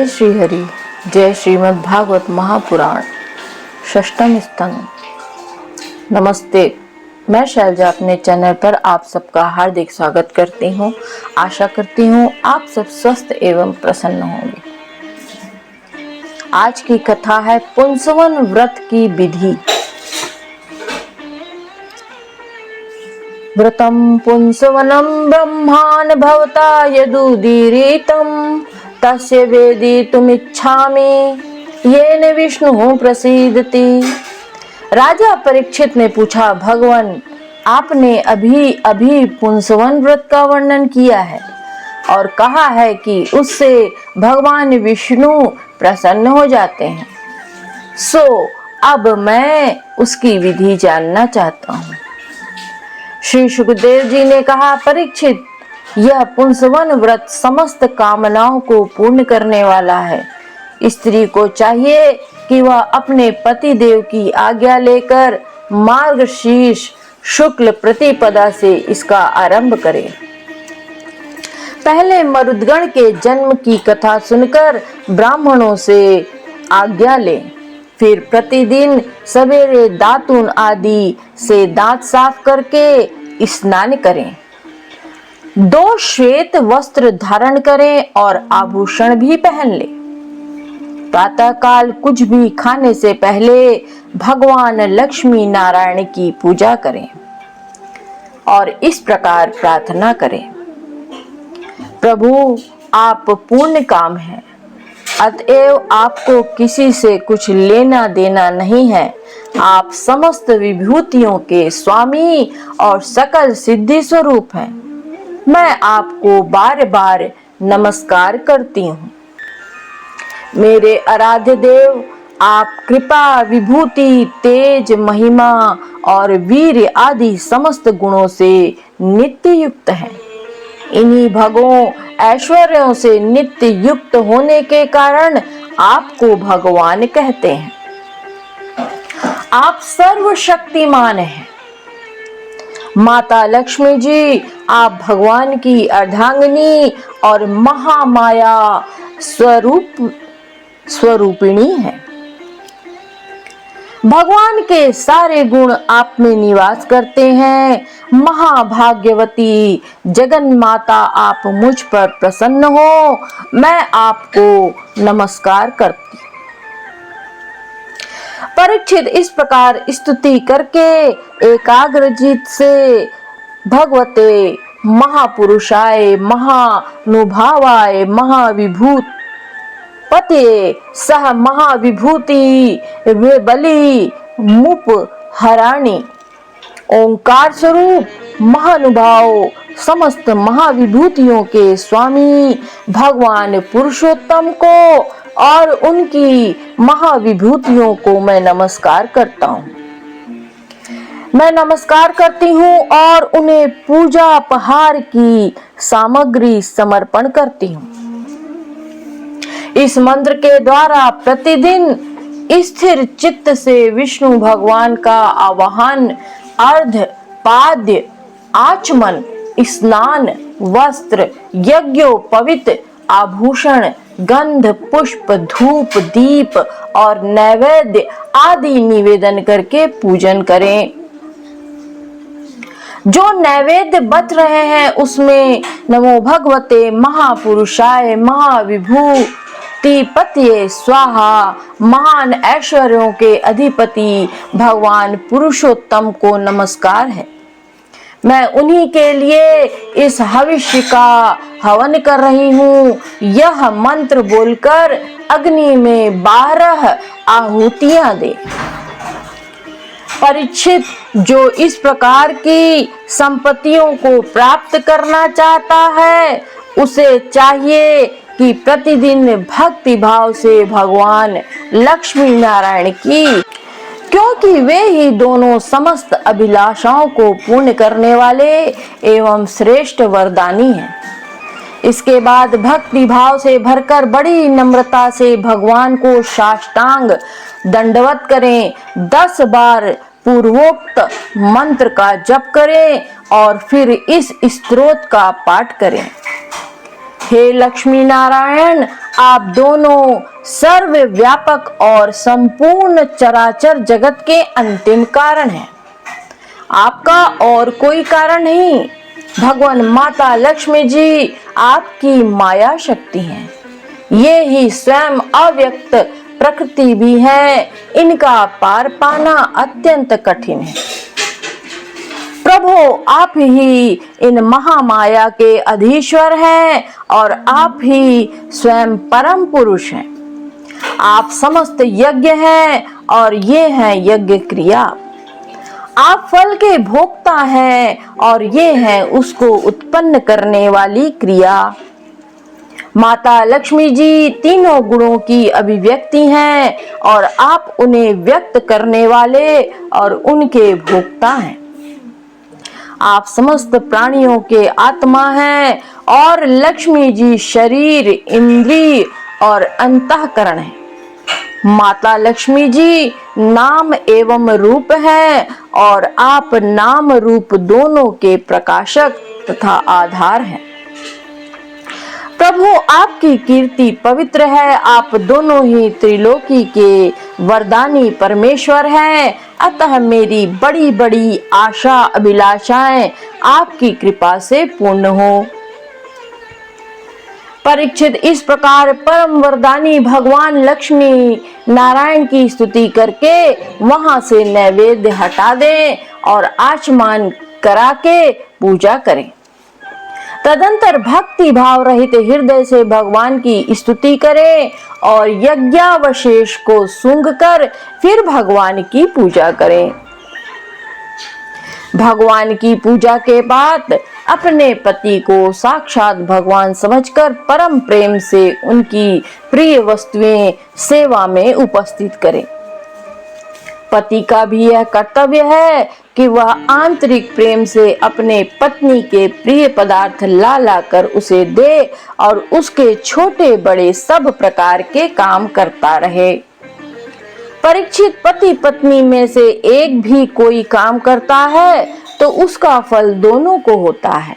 जय श्री हरि। जय श्रीमद् भागवत महापुराण षष्ठम स्कंद। नमस्ते, मैं शैलजा अपने चैनल पर आप सबका हार्दिक स्वागत करती हूँ। आशा करती हूँ आप सब स्वस्थ एवं प्रसन्न होंगे। आज की कथा है पुंसवन व्रत की विधि। व्रतम पुंसवनम ब्रह्मान् भवता यदुदीरितं तस्य वेदितुमिच्छामि येन विष्णु प्रसीदति। राजा परीक्षित ने पूछा, भगवान आपने अभी अभी पुंसवन व्रत का वर्णन किया है और कहा है कि उससे भगवान विष्णु प्रसन्न हो जाते हैं, सो अब मैं उसकी विधि जानना चाहता हूँ। श्री सुखदेव जी ने कहा, परीक्षित, यह पुंसवन व्रत समस्त कामनाओं को पूर्ण करने वाला है। स्त्री को चाहिए कि वह अपने पति देव की आज्ञा लेकर मार्गशीर्ष शुक्ल प्रतिपदा से इसका आरंभ करे। पहले मरुदगण के जन्म की कथा सुनकर ब्राह्मणों से आज्ञा ले, फिर प्रतिदिन सवेरे दातुन आदि से दांत साफ करके स्नान करें, 2 श्वेत वस्त्र धारण करें और आभूषण भी पहन ले। प्रातः काल कुछ भी खाने से पहले भगवान लक्ष्मी नारायण की पूजा करें और इस प्रकार प्रार्थना करें, प्रभु आप पूर्ण काम हैं, अतएव आपको किसी से कुछ लेना देना नहीं है। आप समस्त विभूतियों के स्वामी और सकल सिद्धि स्वरूप हैं। मैं आपको बार बार नमस्कार करती हूँ। मेरे आराध्य देव, आप कृपा, विभूति, तेज, महिमा और वीर आदि समस्त गुणों से नित्य युक्त हैं। इन्हीं भगों ऐश्वर्यों से नित्य युक्त होने के कारण आपको भगवान कहते हैं। आप सर्वशक्तिमान हैं। माता लक्ष्मी जी, आप भगवान की अर्धांगिनी और महामाया स्वरूपिणी हैं। भगवान के सारे गुण आप में निवास करते हैं। महाभाग्यवती जगन माता, आप मुझ पर प्रसन्न हो। मैं आपको नमस्कार करती। परीक्षित इस प्रकार स्तुति करके एकाग्रचित्त से भगवते महापुरुषाय महानुभावाय महाविभूत पते सह महाविभूति वे बलि मुप हराणी ओंकार स्वरूप महानुभाव समस्त महाविभूतियों के स्वामी भगवान पुरुषोत्तम को और उनकी महाविभूतियों को मैं नमस्कार करता हूँ। मैं नमस्कार करती हूँ और उन्हें पूजा उपहार की सामग्री समर्पण करती हूँ। इस मंत्र के द्वारा प्रतिदिन स्थिर चित्त से विष्णु भगवान का आवाहन, अर्ध पाद्य, आचमन, स्नान, वस्त्र, यज्ञोपवीत, आभूषण, गंध, पुष्प, धूप, दीप और नैवेद्य आदि निवेदन करके पूजन करें। जो नैवेद्य बच रहे हैं उसमें नमो भगवते महापुरुषाय महाविभूति पतये स्वाहा, महान ऐश्वर्यों के अधिपति भगवान पुरुषोत्तम को नमस्कार है। मैं उन्हीं के लिए इस हविष्य का हवन कर रही हूँ। यह मंत्र बोलकर अग्नि में 12 आहुतियां दे। परीक्षित, जो इस प्रकार की संपत्तियों को प्राप्त करना चाहता है उसे चाहिए कि प्रतिदिन भक्ति भाव से भगवान लक्ष्मी नारायण की, क्योंकि वे ही दोनों समस्त अभिलाषाओं को पूर्ण करने वाले एवं श्रेष्ठ वरदानी हैं। इसके बाद भक्ति भाव से भरकर बड़ी नम्रता से भगवान को साष्टांग दंडवत करें। 10 बार पूर्वोक्त मंत्र का जप करें और फिर इस स्तोत्र का पाठ करें। हे लक्ष्मी नारायण, आप दोनों सर्वव्यापक और संपूर्ण चराचर जगत के अंतिम कारण हैं। आपका और कोई कारण नहीं। भगवान माता लक्ष्मी जी आपकी माया शक्ति हैं। ये ही स्वयं अव्यक्त प्रकृति भी है। इनका पार पाना अत्यंत कठिन है। प्रभु, आप ही इन महामाया के अधीश्वर हैं और आप ही स्वयं परम पुरुष हैं। आप समस्त यज्ञ हैं और ये हैं यज्ञ क्रिया। आप फल के भोक्ता हैं और ये है उसको उत्पन्न करने वाली क्रिया। माता लक्ष्मी जी तीनों गुणों की अभिव्यक्ति हैं और आप उन्हें व्यक्त करने वाले और उनके भोक्ता हैं। आप समस्त प्राणियों के आत्मा हैं और लक्ष्मी जी शरीर, इंद्रिय और अंतःकरण है। माता लक्ष्मी जी नाम एवं रूप है और आप नाम रूप दोनों के प्रकाशक तथा आधार हैं। प्रभु, आपकी कीर्ति पवित्र है। आप दोनों ही त्रिलोकी के वरदानी परमेश्वर हैं। अतः मेरी बड़ी बड़ी आशा अभिलाषाएं आपकी कृपा से पूर्ण हो। परीक्षित इस प्रकार परम वरदानी भगवान लक्ष्मी नारायण की स्तुति करके वहां से नैवेद्य हटा दें और आचमन करा के पूजा करें। तदंतर भक्ति भाव रहित हृदय से भगवान की स्तुति करें और यज्ञावशेष को सूंघ कर फिर भगवान की पूजा करें। भगवान की पूजा के बाद अपने पति को साक्षात भगवान समझकर परम प्रेम से उनकी प्रिय वस्तुएं सेवा में उपस्थित करें। पति का भी यह कर्तव्य है कि वह आंतरिक प्रेम से अपने पत्नी के प्रिय पदार्थ ला लाकर उसे दे और उसके छोटे बड़े सब प्रकार के काम करता रहे। परीक्षित, पति पत्नी में से एक भी कोई काम करता है तो उसका फल दोनों को होता है।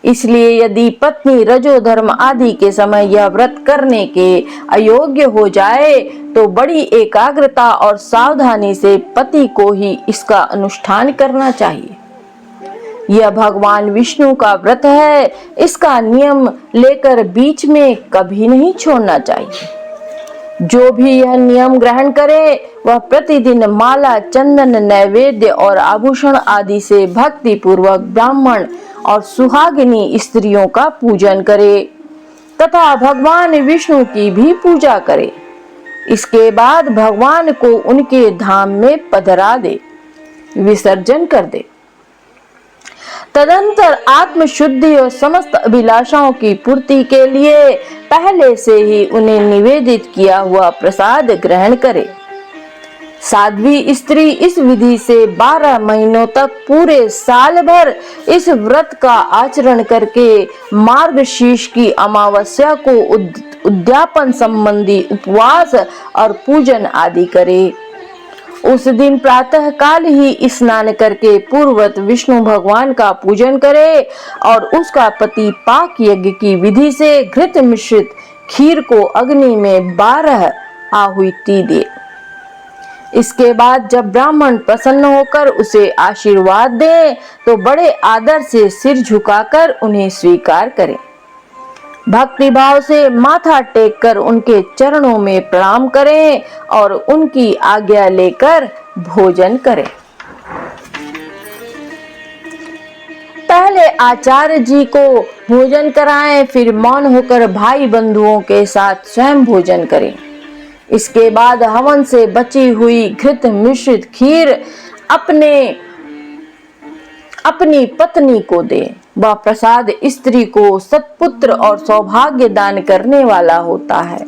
इसलिए यदि पत्नी रजोधर्म आदि के समय यह व्रत करने के अयोग्य हो जाए तो बड़ी एकाग्रता और सावधानी से पति को ही इसका अनुष्ठान करना चाहिए। यह भगवान विष्णु का व्रत है। इसका नियम लेकर बीच में कभी नहीं छोड़ना चाहिए। जो भी यह नियम ग्रहण करे वह प्रतिदिन माला, चंदन, नैवेद्य और आभूषण आदि से भक्ति पूर्वक ब्राह्मण और सुहागिनी स्त्रियों का पूजन करे तथा भगवान विष्णु की भी पूजा करे। इसके बाद भगवान को उनके धाम में पधरा दे, विसर्जन कर दे। तदंतर आत्म शुद्धि और समस्त अभिलाषाओं की पूर्ति के लिए पहले से ही उन्हें निवेदित किया हुआ प्रसाद ग्रहण करे। साध्वी स्त्री इस विधि से 12 महीनों तक पूरे साल भर इस व्रत का आचरण करके मार्गशीर्ष की अमावस्या को उद्यापन संबंधी उपवास और पूजन आदि करे। उस दिन प्रातः काल ही स्नान करके पूर्ववत विष्णु भगवान का पूजन करे और उसका पति पाक यज्ञ की विधि से घृत मिश्रित खीर को अग्नि में 12 आहुति दे। इसके बाद जब ब्राह्मण प्रसन्न होकर उसे आशीर्वाद दे तो बड़े आदर से सिर झुकाकर उन्हें स्वीकार करें। भक्ति भाव से माथा टेक कर उनके चरणों में प्रणाम करें और उनकी आज्ञा लेकर भोजन करें। पहले आचार्य जी को भोजन कराएं, फिर मौन होकर भाई बंधुओं के साथ स्वयं भोजन करें। इसके बाद हवन से बची हुई घृत मिश्रित खीर अपनी पत्नी को दे। वह प्रसाद स्त्री को सत्पुत्र और सौभाग्य दान करने वाला होता है।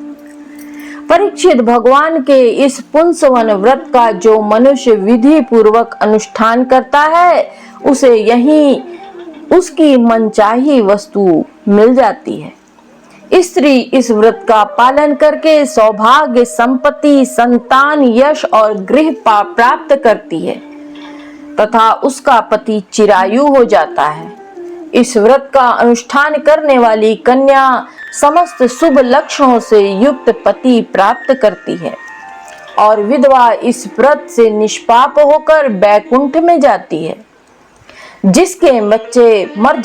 परीक्षित, भगवान के इस पुंसवन व्रत का जो मनुष्य विधि पूर्वक अनुष्ठान करता है उसे यहीं उसकी मनचाही वस्तु मिल जाती है। स्त्री इस व्रत का पालन करके सौभाग्य, संपत्ति, संतान, यश और गृह प्राप्त करती है तथा उसका पति चिरायु हो जाता है। इस व्रत का अनुष्ठान करने वाली कन्या समस्त शुभ लक्षणों से युक्त पति प्राप्त करती है और विधवा इस व्रत से निष्पाप होकर बैकुंठ में जाती है। जिसके बच्चे मर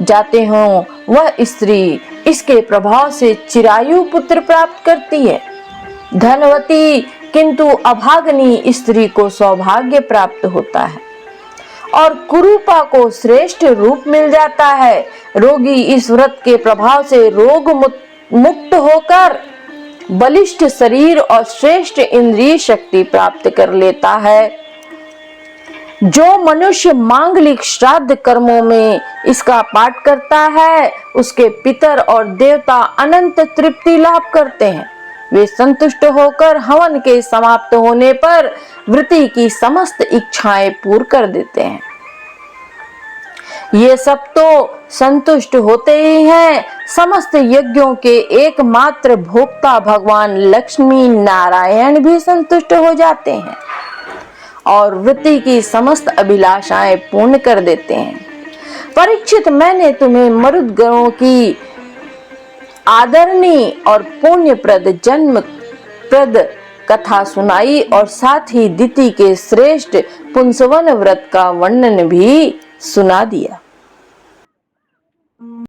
जाते हों वह स्त्री इसके प्रभाव से चिरायु पुत्र प्राप्त करती है। धनवती किंतु अभागनी स्त्री को सौभाग्य प्राप्त होता है और कुरूपा को श्रेष्ठ रूप मिल जाता है। रोगी इस व्रत के प्रभाव से रोग मुक्त होकर बलिष्ठ शरीर और श्रेष्ठ इंद्रिय शक्ति प्राप्त कर लेता है। जो मनुष्य मांगलिक श्राद्ध कर्मों में इसका पाठ करता है उसके पितर और देवता अनंत तृप्ति लाभ करते हैं। वे संतुष्ट होकर हवन के समाप्त होने पर व्रती की समस्त इच्छाएं पूर्ण कर देते हैं। ये सब तो संतुष्ट होते ही हैं, समस्त यज्ञों के एकमात्र भोक्ता भगवान लक्ष्मी नारायण भी संतुष्ट हो जाते हैं और व्रती की समस्त अभिलाषाएं पूर्ण कर देते हैं। परीक्षित, मैंने तुम्हें मरुद गणों की आदरणीय और पुण्यप्रद जन्म प्रद कथा सुनाई और साथ ही दिति के श्रेष्ठ पुंसवन व्रत का वर्णन भी सुना दिया।